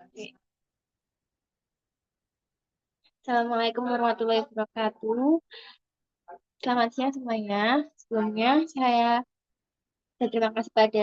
Oke. Assalamualaikum warahmatullahi wabarakatuh. Selamat siang semuanya. Sebelumnya saya berterima kasih pada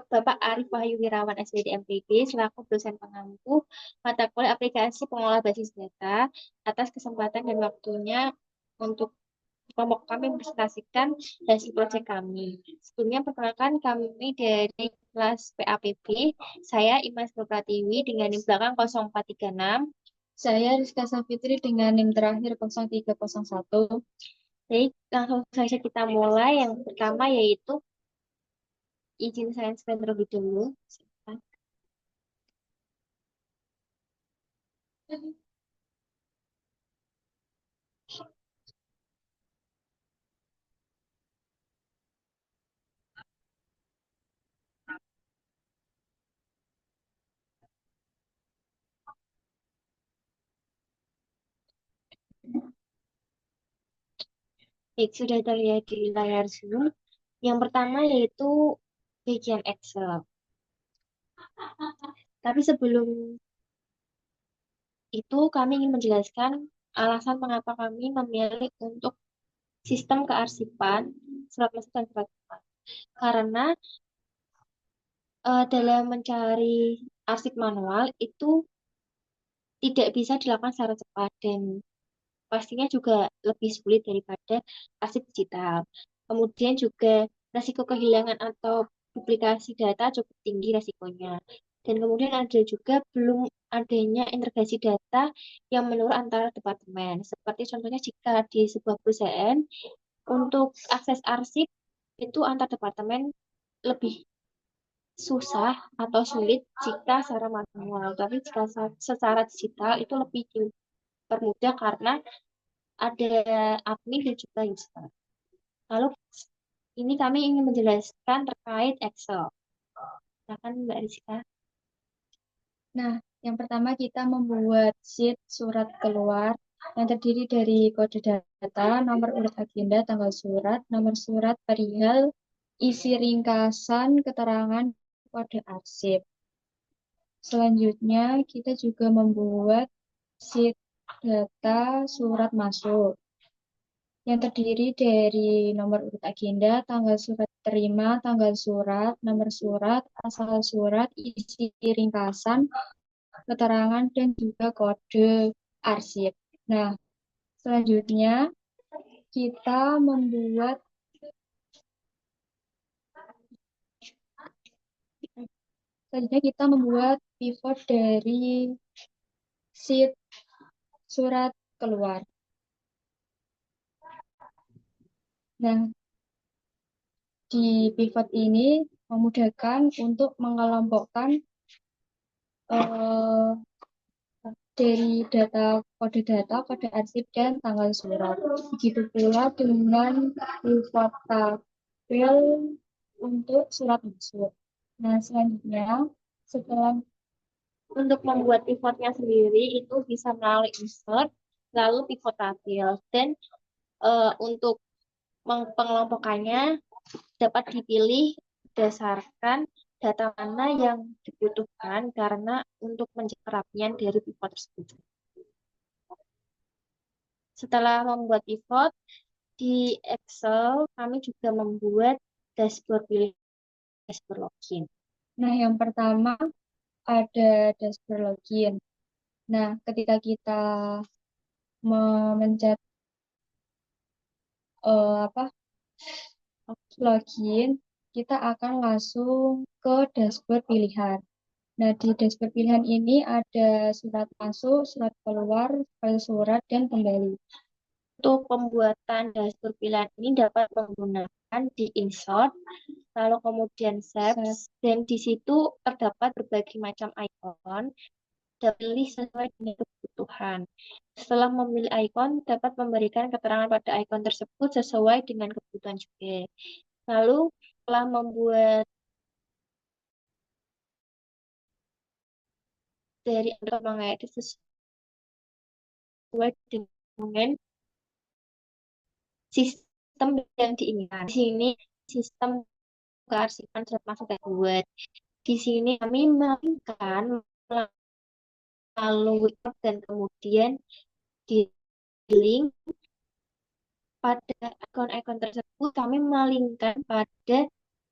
Bapak Arif Wahyu Wirawan SPD MPD selaku dosen pengampu mata kuliah aplikasi pengolah basis data atas kesempatan dan waktunya untuk kelompok kami mempresentasikan hasil proyek kami. Sebelumnya perkenalkan kami dari kelas PAPB. Saya Imas Pratiwi dengan NIM belakang 0436. Saya Rizka Safitri dengan NIM terakhir 0301. Baik, langsung saja kita mulai. Yang pertama yaitu izin saya terlebih dahulu. Baik, sudah terlihat di layar Zoom. Yang pertama yaitu bagian Excel. Tapi sebelum itu kami ingin menjelaskan alasan mengapa kami memilih untuk sistem kearsipan surat masuk dan surat keluar. Karena dalam mencari arsip manual itu tidak bisa dilakukan secara cepat dan pastinya juga lebih sulit daripada arsip digital. Kemudian juga resiko kehilangan atau duplikasi data cukup tinggi resikonya. Dan kemudian ada juga belum adanya integrasi data yang menurut antara departemen. Seperti contohnya jika di sebuah perusahaan untuk akses arsip itu antar departemen lebih susah atau sulit jika secara manual. Tapi jika secara digital itu lebih dipermudah karena ada admin dan juga user. Lalu ini kami ingin menjelaskan terkait Excel. Silakan Mbak Rizka. Nah, yang pertama kita membuat sheet surat keluar yang terdiri dari kode data, nomor urut agenda, tanggal surat, nomor surat perihal, isi ringkasan, keterangan, kode arsip. Selanjutnya, kita juga membuat sheet data surat masuk yang terdiri dari nomor urut agenda, tanggal surat terima, tanggal surat, nomor surat, asal surat, isi ringkasan, keterangan, dan juga kode arsip. Nah, selanjutnya kita membuat pivot dari sheet surat keluar. Nah, di pivot ini memudahkan untuk mengelompokkan eh, dari data, kode arsip, dan tanggal surat. Begitu pula dengan pivot tabel untuk surat masuk. Nah, selanjutnya, setelah Untuk membuat pivotnya sendiri itu bisa melalui insert, lalu pivot table. Dan untuk pengelompokannya dapat dipilih berdasarkan data mana yang dibutuhkan karena untuk mencari kerapian dari pivot tersebut. Setelah membuat pivot, di Excel kami juga membuat dashboard pilih dashboard login. Nah, yang pertama ada dashboard login. Nah, ketika kita memencet apa login, kita akan langsung ke dashboard pilihan. Nah, di dashboard pilihan ini ada surat masuk, surat keluar, file surat, dan kembali. Untuk pembuatan dashboard pilihan ini dapat menggunakan di insert, lalu kemudian save, dan di situ terdapat berbagai macam icon, dapat pilih sesuai dengan kebutuhan. Setelah memilih icon, dapat memberikan keterangan pada icon tersebut sesuai dengan kebutuhan juga. Lalu, setelah membuat dari Android mengedit sesuai dengan sistem yang diinginkan. Di sini sistem kearsipan surat masuk dan buat. Di sini kami memalingkan melalui dan kemudian di link pada ikon-ikon tersebut kami memalingkan pada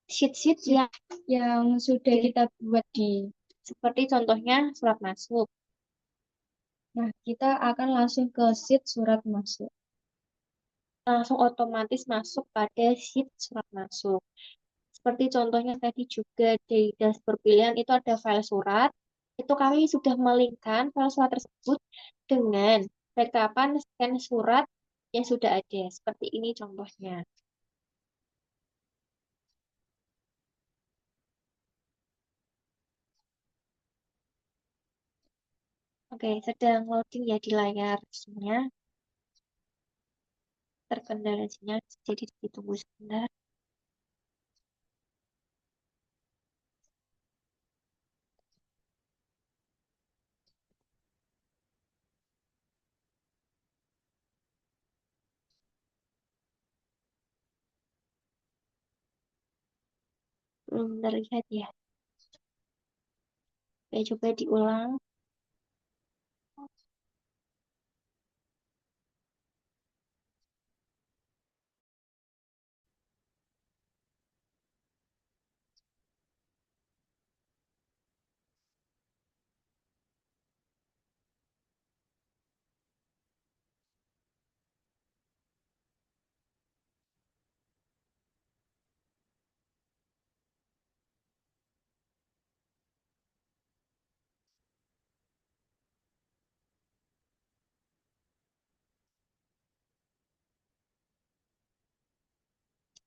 sheet-sheet yang sudah di- kita buat di. seperti contohnya surat masuk. Nah, kita akan langsung ke sheet surat masuk. Langsung otomatis masuk pada sheet surat masuk. Seperti contohnya tadi juga di dashboard pilihan itu ada file surat. Itu kami sudah melingkan file surat tersebut dengan rekapan scan surat yang sudah ada. Seperti ini contohnya. Oke, sedang loading ya di layar sini. Terkendala sinyal, jadi ditunggu sebentar. Belum terlihat ya. Oke, coba diulang.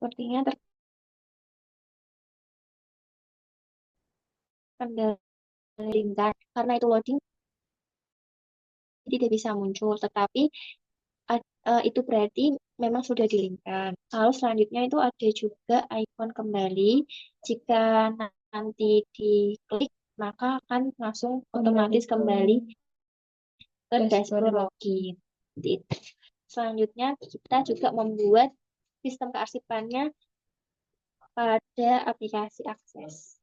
Sepertinya terkendala lingkar. Karena itu loading, tidak bisa muncul. Tetapi itu berarti memang sudah dilingkan. Lalu selanjutnya itu ada juga ikon kembali. Jika nanti diklik, maka akan langsung otomatis kembali ke dashboard login. Seperti itu. Selanjutnya kita juga membuat sistem kearsipannya pada aplikasi akses.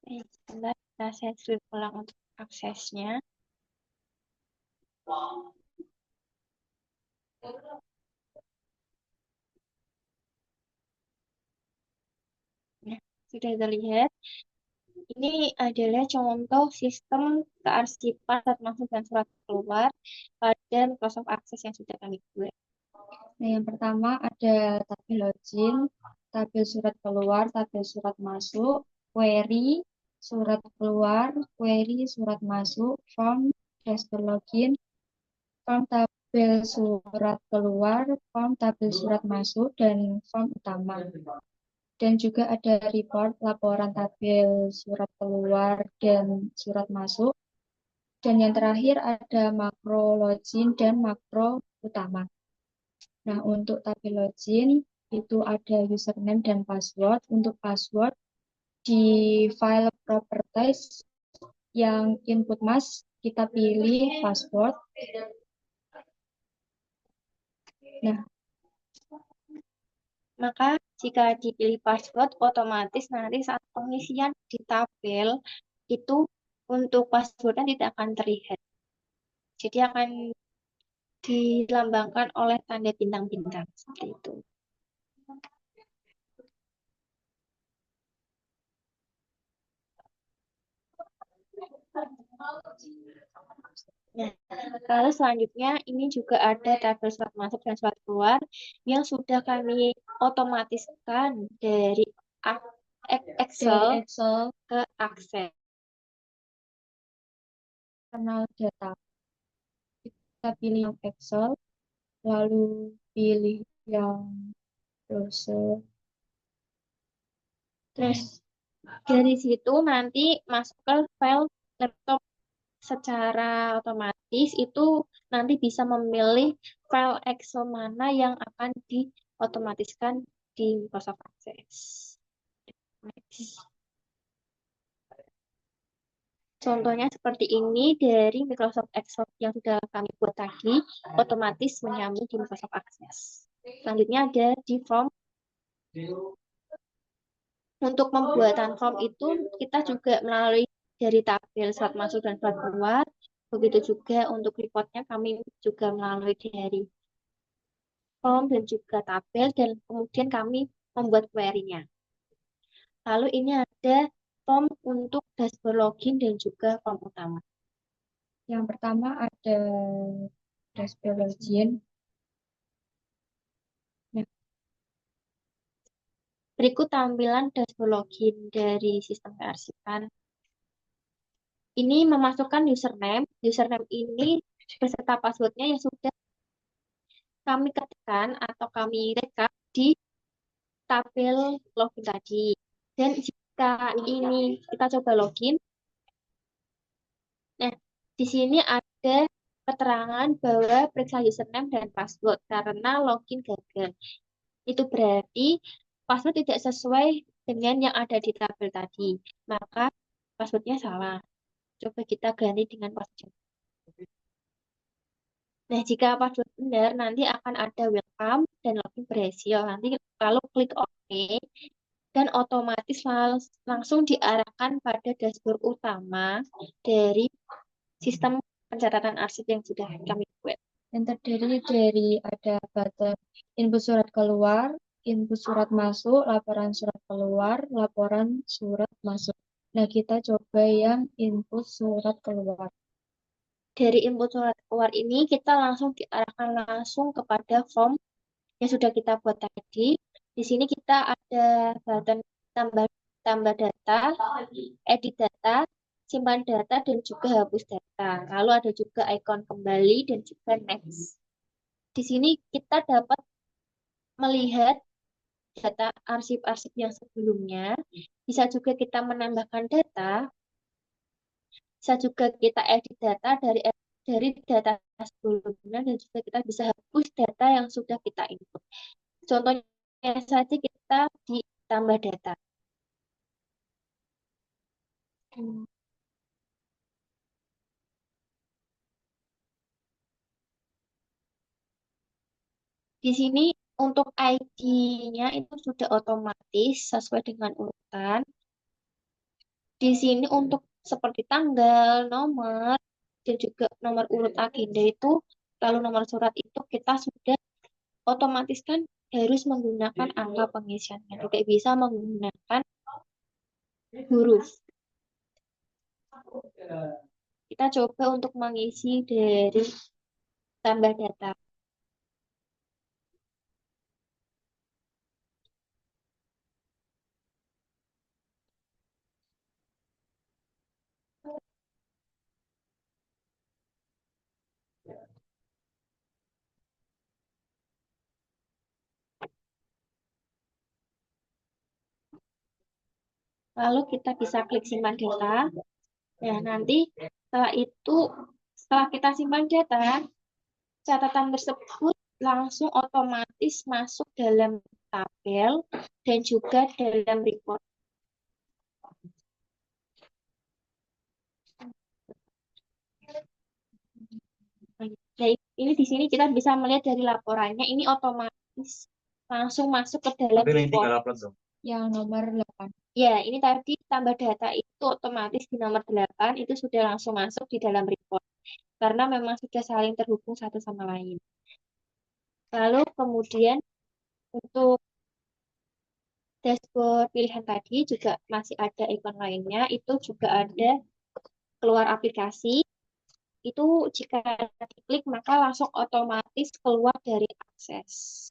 Sebentar, saya screen ulang untuk aksesnya. Nah, sudah terlihat. Ini adalah contoh sistem kearsipan surat masuk dan surat keluar pada Microsoft Access yang sudah kami buat. Nah, yang pertama ada tabel login, tabel surat keluar, tabel surat masuk, query, surat keluar, query, surat masuk, form, dashboard login, form tabel surat keluar, form tabel surat masuk, dan form utama. Dan juga ada report, laporan tabel surat keluar dan surat masuk. Dan yang terakhir ada makro login dan makro utama. Nah, untuk tabel login itu ada username dan password. Untuk password di file properties yang input mas, kita pilih password. Nah, Maka jika dipilih password, otomatis nanti saat pengisian di tabel itu untuk passwordnya tidak akan terlihat. Jadi akan dilambangkan oleh tanda bintang-bintang seperti itu. Nah, lalu selanjutnya ini juga ada tabel surat masuk dan surat keluar yang sudah kami otomatiskan dari Excel dari Excel ke Access. kenal data. Kita pilih yang Excel, lalu pilih yang browser. Terus Dari situ nanti masuk ke file laptop secara otomatis itu nanti bisa memilih file Excel mana yang akan diotomatiskan di Microsoft Access. Next. Contohnya seperti ini dari Microsoft Excel yang sudah kami buat tadi, otomatis menyambung di Microsoft Access. Selanjutnya ada di form. Untuk pembuatan form itu kita juga melalui dari tabel surat masuk dan surat keluar. Begitu juga untuk reportnya kami juga melalui dari form dan juga tabel dan kemudian kami membuat query-nya. Lalu ini ada form untuk dashboard login dan juga form utama. Yang pertama ada dashboard login. Nah, berikut tampilan dashboard login dari sistem kearsipan. Ini memasukkan username. Username ini beserta passwordnya yang sudah kami ketikkan atau kami rekap di tabel login tadi. Dan jika ini kita coba login, nah di sini ada keterangan bahwa periksa username dan password karena login gagal. Itu berarti password tidak sesuai dengan yang ada di tabel tadi. Maka passwordnya salah. Coba kita ganti dengan password. Nah, jika password benar, nanti akan ada welcome dan login berhasil. Nanti lalu klik OK dan otomatis langsung diarahkan pada dashboard utama dari sistem pencatatan arsip yang sudah kami buat. yang terdiri dari ada button input surat keluar, input surat masuk, laporan surat keluar, laporan surat masuk. Nah, kita coba yang input surat keluar. Dari input surat keluar ini, kita langsung diarahkan langsung kepada form yang sudah kita buat tadi. Di sini kita ada button tambah tambah data, edit data, simpan data, dan juga hapus data. Lalu ada juga ikon kembali dan juga next. Di sini kita dapat melihat data arsip-arsip yang sebelumnya. Bisa juga kita menambahkan data, bisa juga kita edit data dari data sebelumnya dan juga kita bisa hapus data yang sudah kita input. Contohnya saja kita ditambah data. Di sini untuk ID-nya itu sudah otomatis sesuai dengan urutan. Di sini untuk seperti tanggal, nomor, dan juga nomor urut agenda itu, lalu nomor surat itu kita sudah otomatis kan harus menggunakan angka pengisiannya. Tidak bisa menggunakan huruf. Kita coba untuk mengisi dari tambah data. Lalu kita bisa klik simpan data. Ya, nanti setelah kita simpan data, catatan tersebut langsung otomatis masuk dalam tabel dan juga dalam report. Nah, ini di sini kita bisa melihat dari laporannya, ini otomatis langsung masuk ke dalam report. Yang nomor 8. Ya, ini tadi tambah data itu otomatis di nomor 8 itu sudah langsung masuk di dalam report. Karena memang sudah saling terhubung satu sama lain. Lalu kemudian untuk dashboard pilihan tadi juga masih ada ikon lainnya, itu juga ada keluar aplikasi. Itu jika diklik maka langsung otomatis keluar dari akses.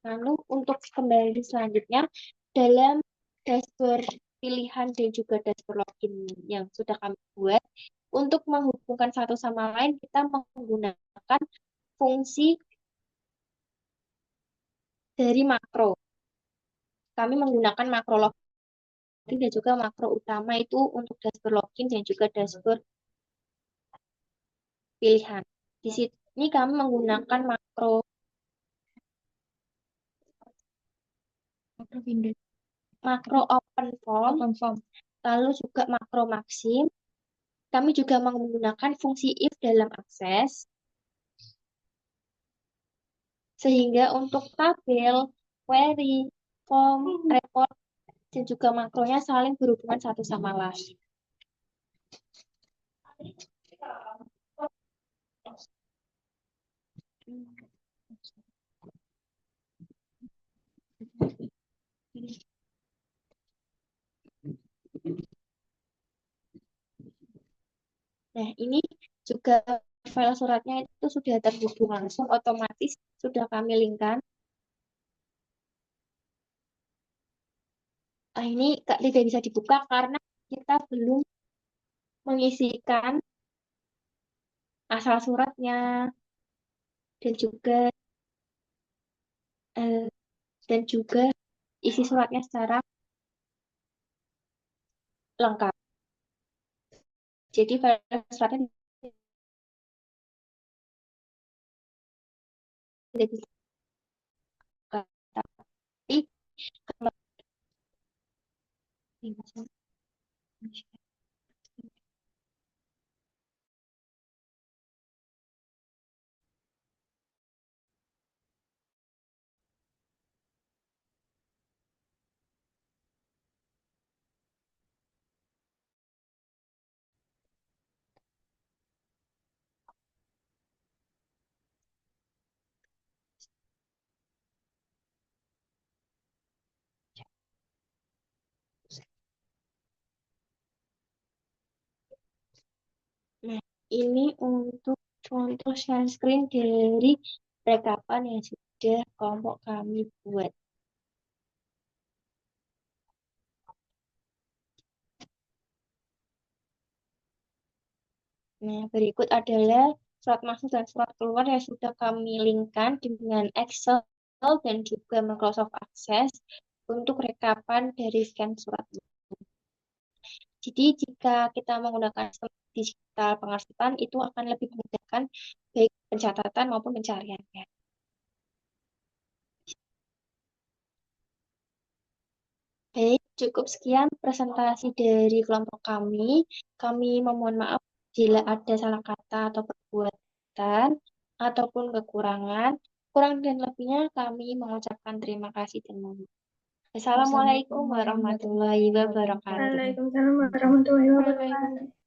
Lalu untuk kembali selanjutnya dalam dashboard pilihan dan juga dashboard login yang sudah kami buat, untuk menghubungkan satu sama lain kita menggunakan fungsi dari makro. Kami menggunakan makro login dan juga makro utama itu untuk dashboard login dan juga dashboard pilihan. Di sini kami menggunakan makro Makro window. makro open form, Open form. lalu juga makro maxim. Kami juga menggunakan fungsi if dalam akses, sehingga untuk tabel, query, form, report, dan juga makronya saling berhubungan satu sama lain. Nah, ini juga file suratnya itu sudah terhubung langsung, otomatis sudah kami linkkan. Nah, ini tidak bisa dibuka karena kita belum mengisikan asal suratnya dan juga eh, isi suratnya secara lengkap. Jadi file suratnya tidak bisa dibuka. Tapi kalau nah, ini untuk contoh share screen dari rekapan yang sudah kelompok kami buat. Nah, berikut adalah surat masuk dan surat keluar yang sudah kami linkkan dengan Excel dan juga Microsoft Access untuk rekapan dari scan surat. Jadi, jika kita menggunakan sistem digital pengarsipan, itu akan lebih memudahkan baik pencatatan maupun pencariannya. Baik, cukup sekian presentasi dari kelompok kami. Kami memohon maaf bila ada salah kata atau perbuatan ataupun kekurangan. Kurang dan lebihnya kami mengucapkan terima kasih dan mohon maaf. Assalamualaikum warahmatullahi wabarakatuh. Waalaikumsalam warahmatullahi wabarakatuh.